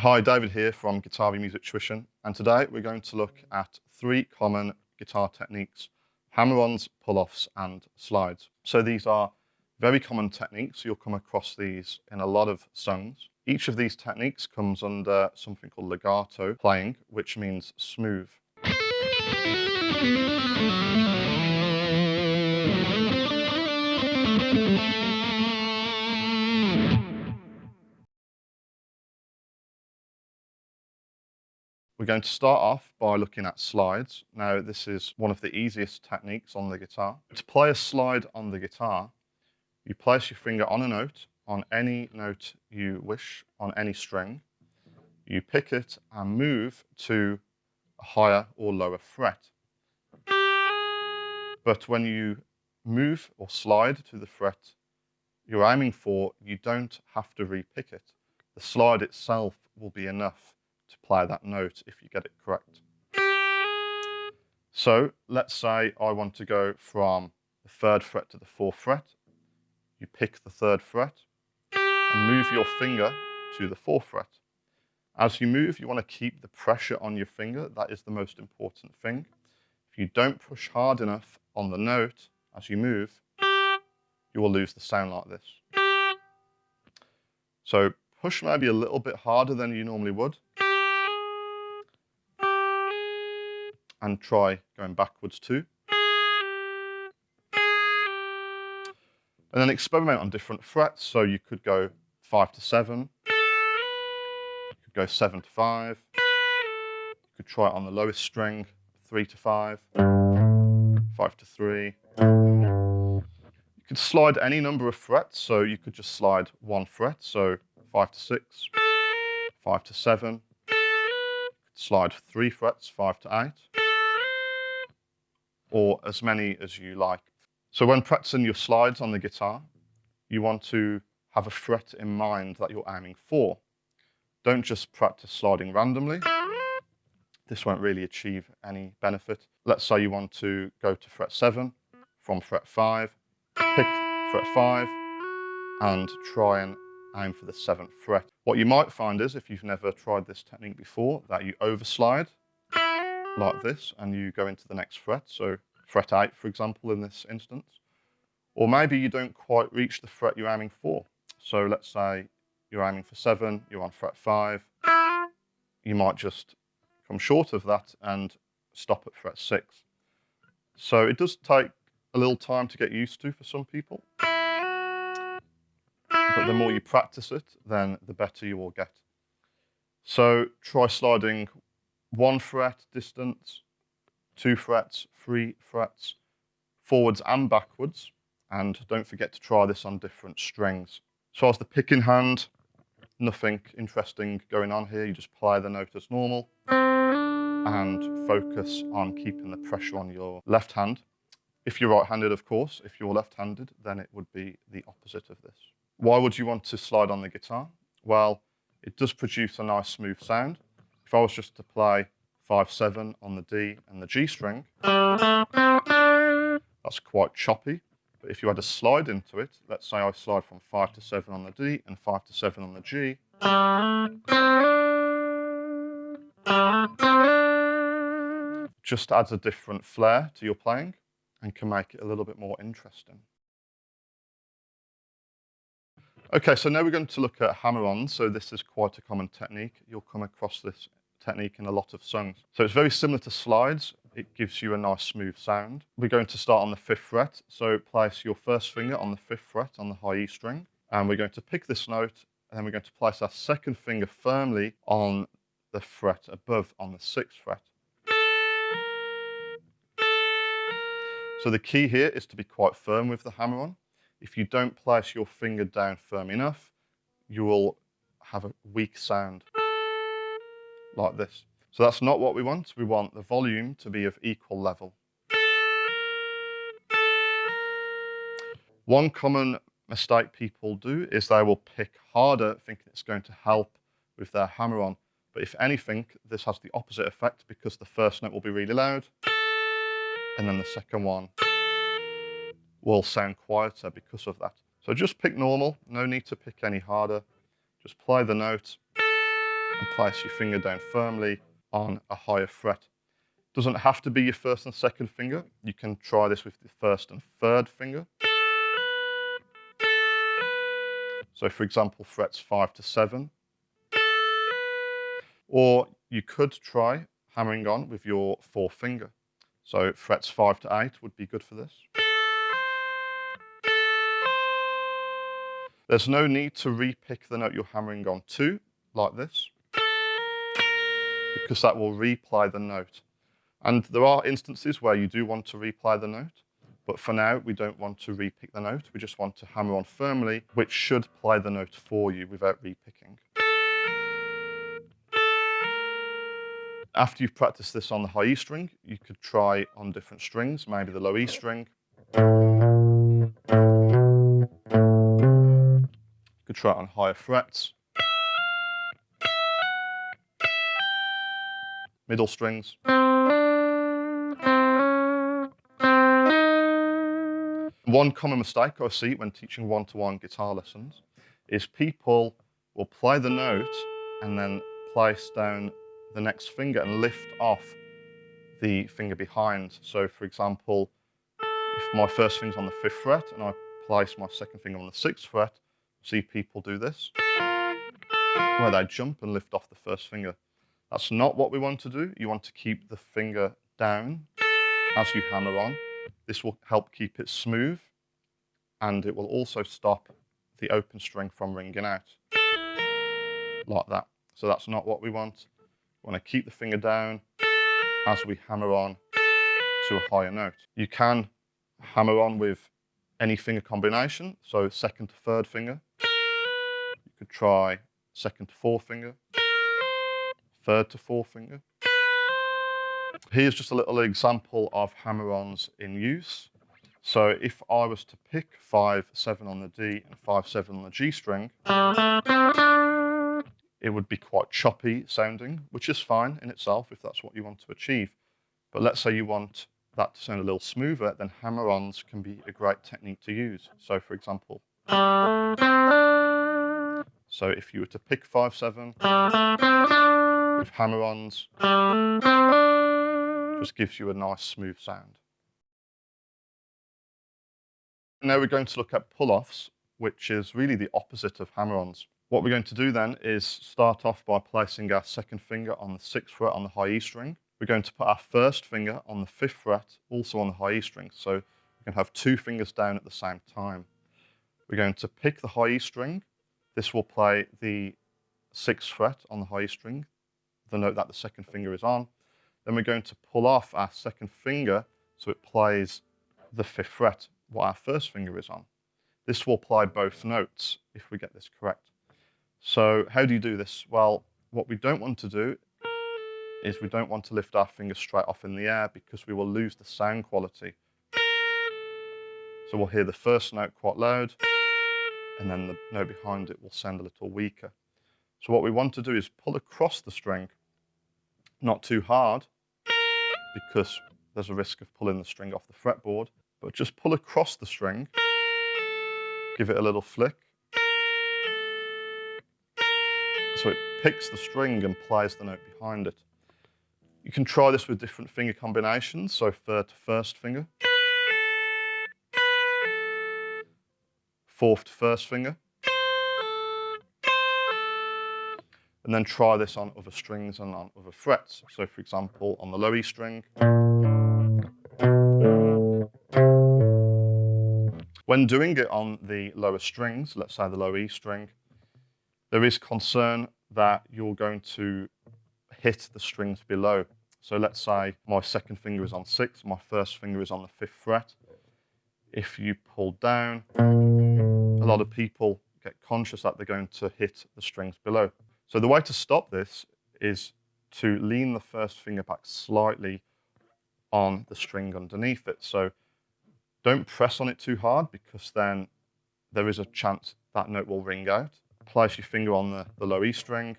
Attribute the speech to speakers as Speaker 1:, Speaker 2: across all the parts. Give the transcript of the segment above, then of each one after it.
Speaker 1: Hi, David here from Guitaria Music Tuition, and today we're going to look at 3 common guitar techniques: hammer-ons, pull-offs and slides. So these are very common techniques. You'll come across these in a lot of songs. Each of these techniques comes under something called legato playing, which means smooth. We're going to start off by looking at slides. Now, this is one of the easiest techniques on the guitar. To play a slide on the guitar, you place your finger on a note, on any note you wish, on any string. You pick it and move to a higher or lower fret. But when you move or slide to the fret you're aiming for, you don't have to re-pick it. The slide itself will be enough to play that note if you get it correct. So let's say I want to go from the 3rd fret to the 4th fret. You pick the 3rd fret and move your finger to the 4th fret. As you move, you want to keep the pressure on your finger. That is the most important thing. If you don't push hard enough on the note as you move, you will lose the sound like this. So push maybe a little bit harder than you normally would. And try going backwards too. And then experiment on different frets. So you could go 5 to 7. You could go 7 to 5. You could try it on the lowest string, 3 to 5, 5 to 3. You could slide any number of frets. So you could just slide 1 fret. So 5 to 6, 5 to 7. You could slide 3 frets, 5 to 8. Or as many as you like. So when practicing your slides on the guitar, you want to have a fret in mind that you're aiming for. Don't just practice sliding randomly. This won't really achieve any benefit. Let's say you want to go to fret 7 from fret 5, pick fret 5 and try and aim for the 7th fret. What you might find is, if you've never tried this technique before, that you overslide like this and you go into the next fret, so fret 8 for example in this instance. Or maybe you don't quite reach the fret you're aiming for. So let's say you're aiming for 7, you're on fret 5, you might just come short of that and stop at fret 6. So it does take a little time to get used to for some people, but the more you practice it, then the better you will get. So try sliding 1 fret distance, 2 frets, 3 frets, forwards and backwards, and don't forget to try this on different strings. So as the picking hand, nothing interesting going on here, you just play the note as normal and focus on keeping the pressure on your left hand. If you're right-handed, of course. If you're left-handed, then it would be the opposite of this. Why would you want to slide on the guitar? Well, it does produce a nice smooth sound. If I was just to play 5-7 on the D and the G string, that's quite choppy. But if you had a slide into it, let's say I slide from 5 to 7 on the D and 5 to 7 on the G, just adds a different flair to your playing and can make it a little bit more interesting. Okay, so now we're going to look at hammer-ons. So this is quite a common technique. You'll come across this technique in a lot of songs. So it's very similar to slides. It gives you a nice smooth sound. We're going to start on the 5th fret. So place your first finger on the 5th fret on the high E string. And we're going to pick this note, and then we're going to place our 2nd finger firmly on the fret above on the 6th fret. So the key here is to be quite firm with the hammer-on. If you don't place your finger down firm enough, you will have a weak sound like this. So that's not what we want. We want the volume to be of equal level. One common mistake people do is they will pick harder, thinking it's going to help with their hammer-on. But if anything, this has the opposite effect, because the first note will be really loud, and then the second one will sound quieter because of that. So just pick normal, no need to pick any harder. Just play the note and place your finger down firmly on a higher fret. Doesn't have to be your first and second finger. You can try this with the first and third finger. So for example, frets 5 to 7. Or you could try hammering on with your fourth finger. So frets 5 to 8 would be good for this. There's no need to re-pick the note you're hammering on to, like this, because that will replay the note. And there are instances where you do want to replay the note, but for now we don't want to re-pick the note. We just want to hammer on firmly, which should play the note for you without re-picking. After you've practiced this on the high E string, you could try on different strings, maybe the low E string. You could try it on higher frets, middle strings. One common mistake I see when teaching one-to-one guitar lessons is people will play the note and then place down the next finger and lift off the finger behind. So for example, if my first finger's on the 5th fret and I place my second finger on the 6th fret, see people do this, where they jump and lift off the first finger. That's not what we want to do. You want to keep the finger down as you hammer on. This will help keep it smooth, and it will also stop the open string from ringing out, like that. So that's not what we want. We want to keep the finger down as we hammer on to a higher note. You can hammer on with any finger combination, so second to third finger. You could try second to fourth finger, third to fourth finger. Here's just a little example of hammer-ons in use. So if I was to pick 5-7 on the D and 5-7 on the G string, it would be quite choppy sounding, which is fine in itself if that's what you want to achieve. But let's say you want that to sound a little smoother, then hammer-ons can be a great technique to use. So for example, so if you were to pick 5-7 with hammer-ons, just gives you a nice smooth sound. Now we're going to look at pull-offs, which is really the opposite of hammer-ons. What we're going to do then is start off by placing our second finger on the 6th fret on the high E string. We're going to put our first finger on the 5th fret, also on the high E string, so we can have two fingers down at the same time. We're going to pick the high E string. This will play the 6th fret on the high E string, the note that the second finger is on. Then we're going to pull off our second finger so it plays the 5th fret, what our first finger is on. This will play both notes if we get this correct. So how do you do this? Well, what we don't want to do is we don't want to lift our finger straight off in the air because we will lose the sound quality. So we'll hear the first note quite loud and then the note behind it will sound a little weaker. So what we want to do is pull across the string, not too hard because there's a risk of pulling the string off the fretboard, but just pull across the string, give it a little flick, so it picks the string and plays the note behind it. You can try this with different finger combinations, so third to first finger, fourth to first finger, and then try this on other strings and on other frets. So for example, on the low E string, when doing it on the lower strings, let's say the low E string, there is concern that you're going to hit the strings below. So let's say my second finger is on 6, my first finger is on the 5th fret. If you pull down, a lot of people get conscious that they're going to hit the strings below. So the way to stop this is to lean the first finger back slightly on the string underneath it. So don't press on it too hard because then there is a chance that note will ring out. Place your finger on the low E string,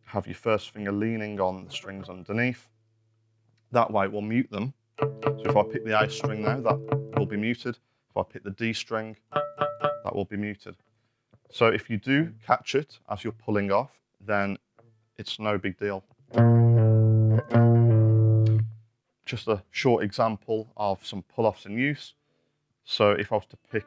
Speaker 1: have your first finger leaning on the strings underneath. That way it will mute them. So if I pick the A string now, that will be muted. If I pick the D string, that will be muted. So if you do catch it as you're pulling off, then it's no big deal. Just a short example of some pull-offs in use. So if I was to pick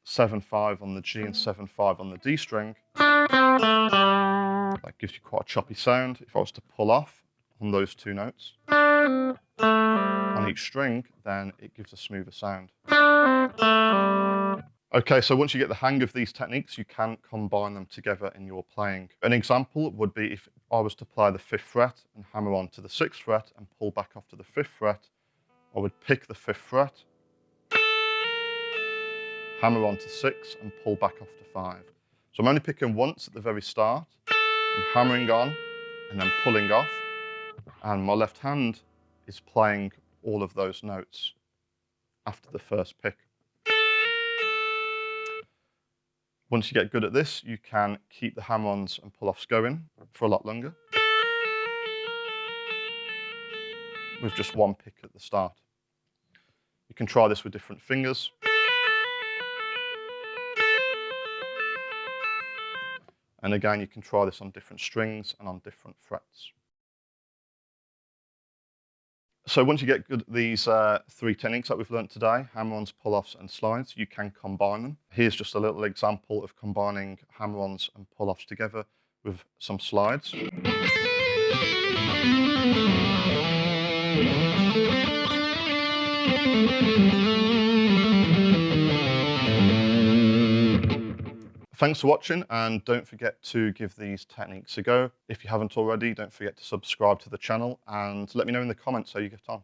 Speaker 1: 7/5 on the G and 7/5 on the D string, that gives you quite a choppy sound. If I was to pull off on those two notes on each string, then it gives a smoother sound. Okay, so once you get the hang of these techniques, you can combine them together in your playing. An example would be if I was to play the 5th fret and hammer on to the 6th fret and pull back off to the 5th fret, I would pick the 5th fret, hammer on to 6 and pull back off to 5. So I'm only picking once at the very start, I'm hammering on and then pulling off, and my left hand is playing all of those notes after the first pick. Once you get good at this, you can keep the hammer-ons and pull-offs going for a lot longer with just one pick at the start. You can try this with different fingers. And again, you can try this on different strings and on different frets. So once you get good at these 3 techniques that we've learned today, hammer-ons, pull-offs and slides, you can combine them. Here's just a little example of combining hammer-ons and pull-offs together with some slides. Thanks for watching, and don't forget to give these techniques a go. If you haven't already, don't forget to subscribe to the channel and let me know in the comments how you get on.